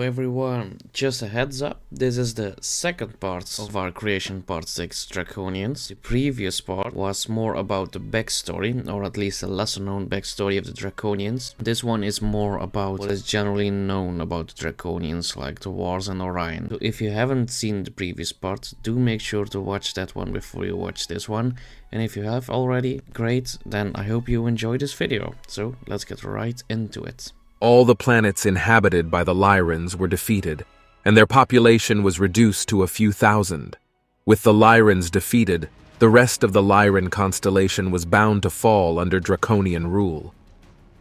everyone, just a heads up, this is the second part of our creation part 6 Draconians. The previous part was more about the backstory, or at least a lesser known backstory of the Draconians. This one is more about what is generally known about the Draconians, like the wars in Orion. So if you haven't seen the previous part, do make sure to watch that one before you watch this one. And if you have already, great, then I hope you enjoy this video. So let's get right into it. All the planets inhabited by the Lyrans were defeated, and their population was reduced to a few thousand. With the Lyrans defeated, the rest of the Lyran constellation was bound to fall under Draconian rule.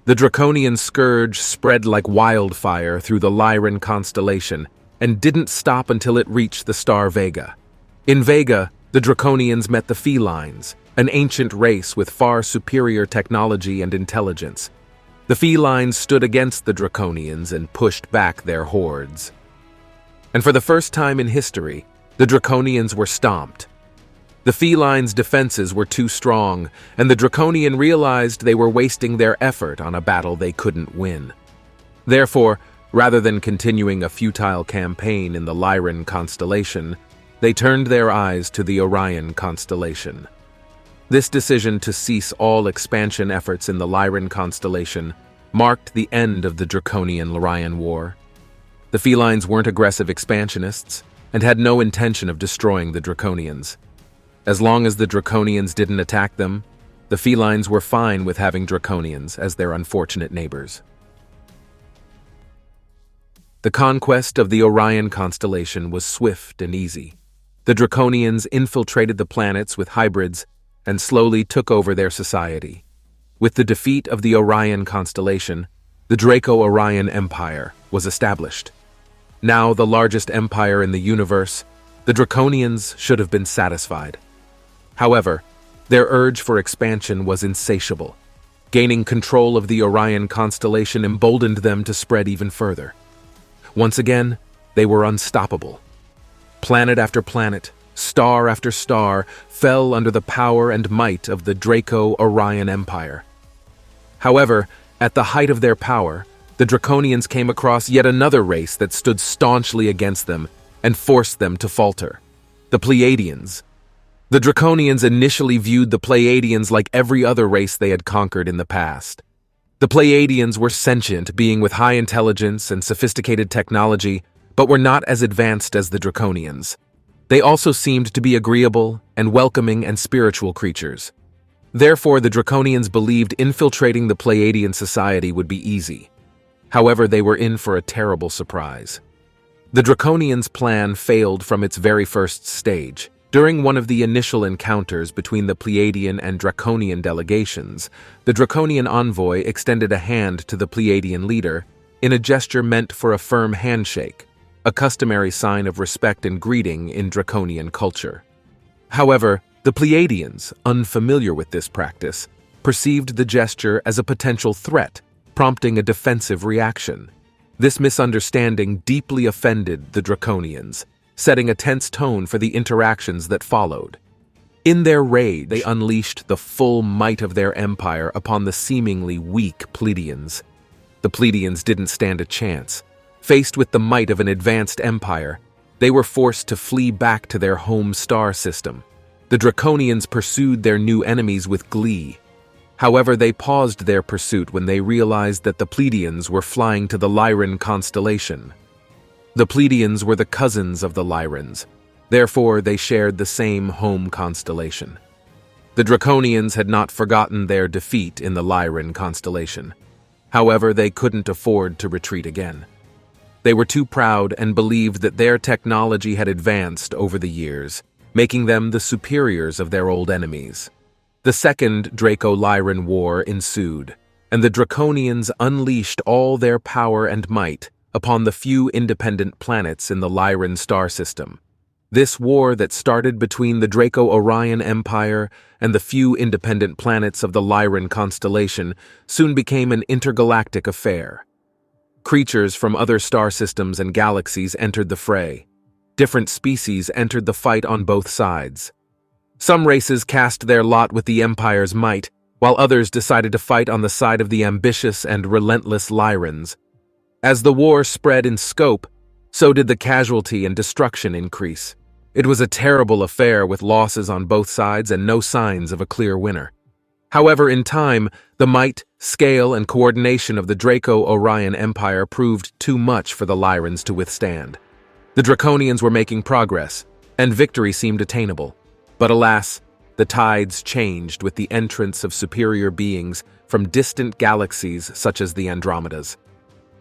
The Draconian scourge spread like wildfire through the Lyran constellation and didn't stop until it reached the star Vega. In Vega, the Draconians met the Felines, an ancient race with far superior technology and intelligence. The Felines stood against the Draconians and pushed back their hordes. And for the first time in history, the Draconians were stomped. The Felines' defenses were too strong, and the Draconian realized they were wasting their effort on a battle they couldn't win. Therefore, rather than continuing a futile campaign in the Lyran constellation, they turned their eyes to the Orion constellation. This decision to cease all expansion efforts in the Lyran constellation marked the end of the Draconian-Lyran War. The Felines weren't aggressive expansionists and had no intention of destroying the Draconians. As long as the Draconians didn't attack them, the Felines were fine with having Draconians as their unfortunate neighbors. The conquest of the Orion constellation was swift and easy. The Draconians infiltrated the planets with hybrids and slowly took over their society. With the defeat of the Orion constellation, the Draco-Lyran Empire was established. Now the largest empire in the universe, the Draconians should have been satisfied. However, their urge for expansion was insatiable. Gaining control of the Orion constellation emboldened them to spread even further. Once again, they were unstoppable. Planet after planet, star after star, fell under the power and might of the Draco-Lyran Empire. However, at the height of their power, the Draconians came across yet another race that stood staunchly against them and forced them to falter: the Pleiadians. The Draconians initially viewed the Pleiadians like every other race they had conquered in the past. The Pleiadians were sentient, being with high intelligence and sophisticated technology, but were not as advanced as the Draconians. They also seemed to be agreeable and welcoming and spiritual creatures. Therefore, the Draconians believed infiltrating the Pleiadian society would be easy. However, they were in for a terrible surprise. The Draconians' plan failed from its very first stage. During one of the initial encounters between the Pleiadian and Draconian delegations, the Draconian envoy extended a hand to the Pleiadian leader in a gesture meant for a firm handshake, a customary sign of respect and greeting in Draconian culture. However, the Pleiadians, unfamiliar with this practice, perceived the gesture as a potential threat, prompting a defensive reaction. This misunderstanding deeply offended the Draconians, setting a tense tone for the interactions that followed. In their rage, they unleashed the full might of their empire upon the seemingly weak Pleiadians. The Pleiadians didn't stand a chance. Faced with the might of an advanced empire, they were forced to flee back to their home star system. The Draconians pursued their new enemies with glee. However, they paused their pursuit when they realized that the Pleiadians were flying to the Lyran constellation. The Pleiadians were the cousins of the Lyrans, therefore they shared the same home constellation. The Draconians had not forgotten their defeat in the Lyran constellation. However, they couldn't afford to retreat again. They were too proud and believed that their technology had advanced over the years, making them the superiors of their old enemies. The Second Draco-Lyran War ensued, and the Draconians unleashed all their power and might upon the few independent planets in the Lyran star system. This war that started between the Draco-Lyran Empire and the few independent planets of the Lyran constellation soon became an intergalactic affair. Creatures from other star systems and galaxies entered the fray. Different species entered the fight on both sides. Some races cast their lot with the Empire's might, while others decided to fight on the side of the ambitious and relentless Lyrans. As the war spread in scope, so did the casualty and destruction increase. It was a terrible affair with losses on both sides and no signs of a clear winner. However, in time, the might, scale, and coordination of the Draco-Lyran Empire proved too much for the Lyrans to withstand. The Draconians were making progress, and victory seemed attainable. But alas, the tides changed with the entrance of superior beings from distant galaxies such as the Andromedas.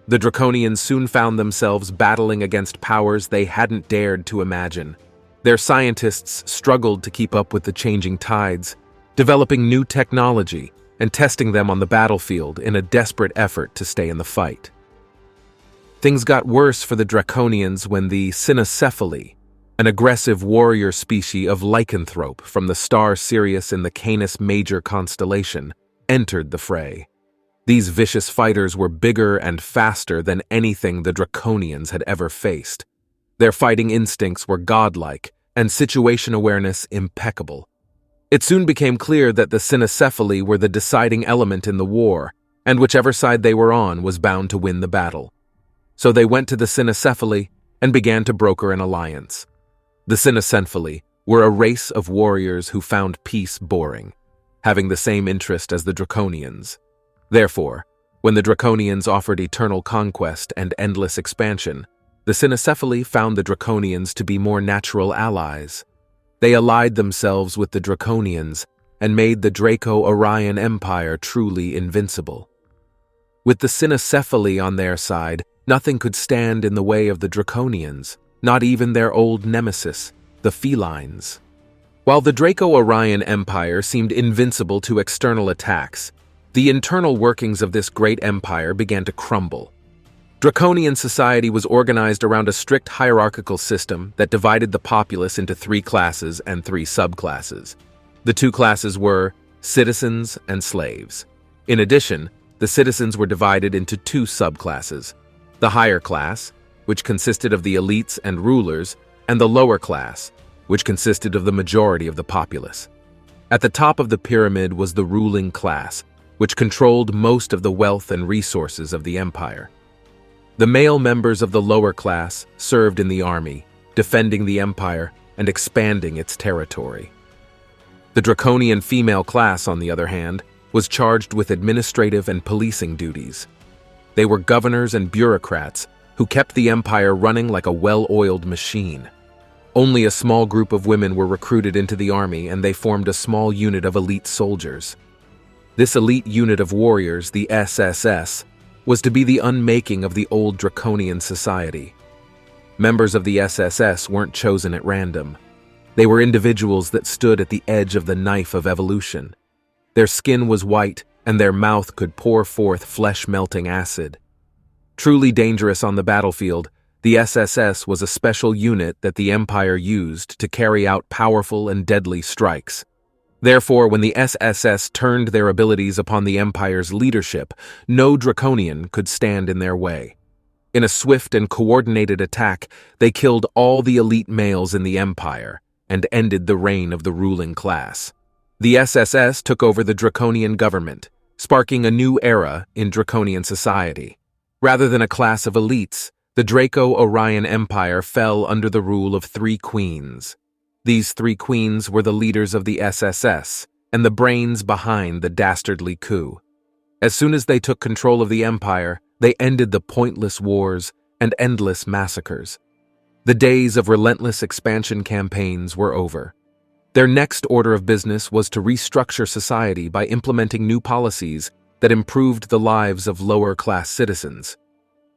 The Draconians soon found themselves battling against powers they hadn't dared to imagine. Their scientists struggled to keep up with the changing tides, developing new technology and testing them on the battlefield in a desperate effort to stay in the fight. Things got worse for the Draconians when the Cynocephaly, an aggressive warrior species of lycanthrope from the star Sirius in the Canis Major constellation, entered the fray. These vicious fighters were bigger and faster than anything the Draconians had ever faced. Their fighting instincts were godlike and situation awareness impeccable. It soon became clear that the Cynocephaly were the deciding element in the war, and whichever side they were on was bound to win the battle. So they went to the Cynocephaly and began to broker an alliance. The Cynocephaly were a race of warriors who found peace boring, having the same interest as the Draconians. Therefore, when the Draconians offered eternal conquest and endless expansion, the Cynocephaly found the Draconians to be more natural allies. They allied themselves with the Draconians and made the Draco-Lyran Empire truly invincible. With the Cynocephaly on their side, nothing could stand in the way of the Draconians, not even their old nemesis, the felines. While the Draco-Lyran Empire seemed invincible to external attacks, the internal workings of this great empire began to crumble. Draconian society was organized around a strict hierarchical system that divided the populace into 3 classes and 3 subclasses. The 2 classes were citizens and slaves. In addition, the citizens were divided into 2 subclasses: the higher class, which consisted of the elites and rulers, and the lower class, which consisted of the majority of the populace. At the top of the pyramid was the ruling class, which controlled most of the wealth and resources of the empire. The male members of the lower class served in the army, defending the empire and expanding its territory. The Draconian female class, on the other hand, was charged with administrative and policing duties. They were governors and bureaucrats who kept the empire running like a well-oiled machine. Only a small group of women were recruited into the army, and they formed a small unit of elite soldiers. This elite unit of warriors, the SSS, was to be the unmaking of the old Draconian society. Members of the SSS weren't chosen at random. They were individuals that stood at the edge of the knife of evolution. Their skin was white, and their mouth could pour forth flesh-melting acid. Truly dangerous on the battlefield, the SSS was a special unit that the Empire used to carry out powerful and deadly strikes. Therefore, when the SSS turned their abilities upon the Empire's leadership, no Draconian could stand in their way. In a swift and coordinated attack, they killed all the elite males in the Empire and ended the reign of the ruling class. The SSS took over the Draconian government, sparking a new era in Draconian society. Rather than a class of elites, the Draco-Lyran Empire fell under the rule of 3 queens. These 3 queens were the leaders of the SSS and the brains behind the dastardly coup. As soon as they took control of the empire, they ended the pointless wars and endless massacres. The days of relentless expansion campaigns were over. Their next order of business was to restructure society by implementing new policies that improved the lives of lower-class citizens.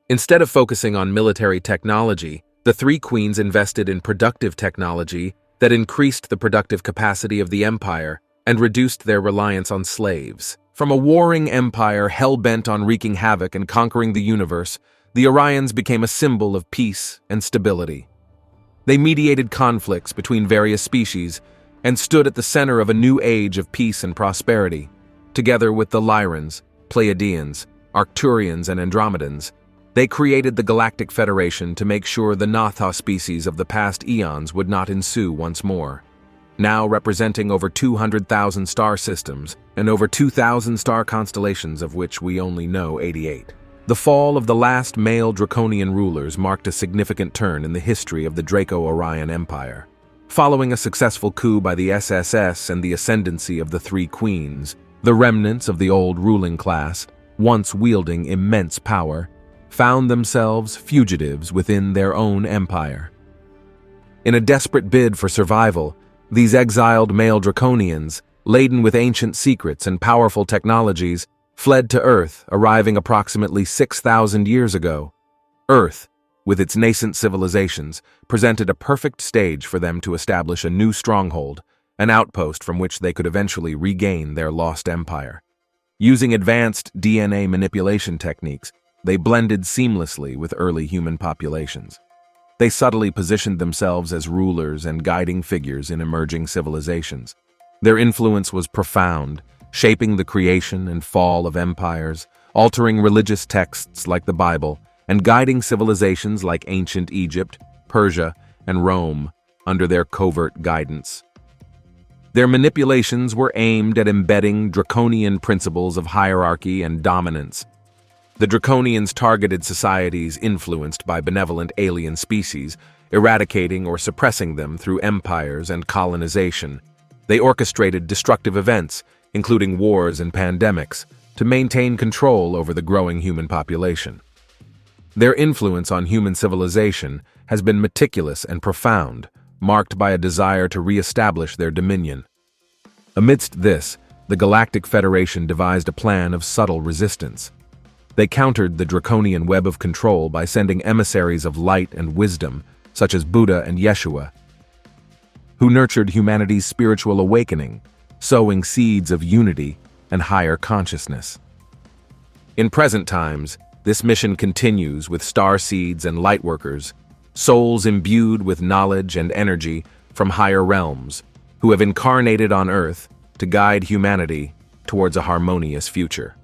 Instead of focusing on military technology, the 3 queens invested in productive technology that increased the productive capacity of the empire and reduced their reliance on slaves. From a warring empire hell-bent on wreaking havoc and conquering the universe, the Orions became a symbol of peace and stability. They mediated conflicts between various species and stood at the center of a new age of peace and prosperity. Together with the Lyrans, Pleiadians, Arcturians, and Andromedans, they created the Galactic Federation to make sure the Natha species of the past eons would not ensue once more. Now representing over 200,000 star systems and over 2,000 star constellations, of which we only know 88. The fall of the last male Draconian rulers marked a significant turn in the history of the Draco-Lyran Empire. Following a successful coup by the SSS and the ascendancy of the Three Queens, the remnants of the old ruling class, once wielding immense power, found themselves fugitives within their own empire. In a desperate bid for survival, these exiled male Draconians, laden with ancient secrets and powerful technologies, fled to Earth, arriving approximately 6,000 years ago. Earth, with its nascent civilizations, presented a perfect stage for them to establish a new stronghold, an outpost from which they could eventually regain their lost empire. Using advanced DNA manipulation techniques, they blended seamlessly with early human populations. They subtly positioned themselves as rulers and guiding figures in emerging civilizations. Their influence was profound, shaping the creation and fall of empires, altering religious texts like the Bible, and guiding civilizations like ancient Egypt, Persia, and Rome under their covert guidance. Their manipulations were aimed at embedding draconian principles of hierarchy and dominance. The Draconians targeted societies influenced by benevolent alien species, eradicating or suppressing them through empires and colonization. They orchestrated destructive events, including wars and pandemics, to maintain control over the growing human population. Their influence on human civilization has been meticulous and profound, marked by a desire to re-establish their dominion. Amidst this, the Galactic Federation devised a plan of subtle resistance. They countered the draconian web of control by sending emissaries of light and wisdom, such as Buddha and Yeshua, who nurtured humanity's spiritual awakening, sowing seeds of unity and higher consciousness. In present times, this mission continues with star seeds and lightworkers, souls imbued with knowledge and energy from higher realms, who have incarnated on Earth to guide humanity towards a harmonious future.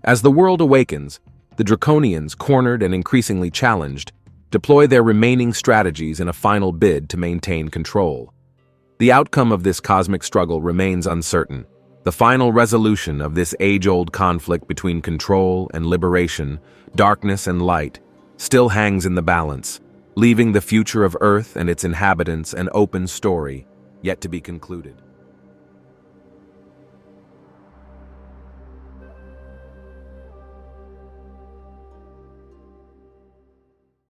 As the world awakens, the Draconians, cornered and increasingly challenged, deploy their remaining strategies in a final bid to maintain control. The outcome of this cosmic struggle remains uncertain. The final resolution of this age-old conflict between control and liberation, darkness and light, still hangs in the balance, leaving the future of Earth and its inhabitants an open story, yet to be concluded.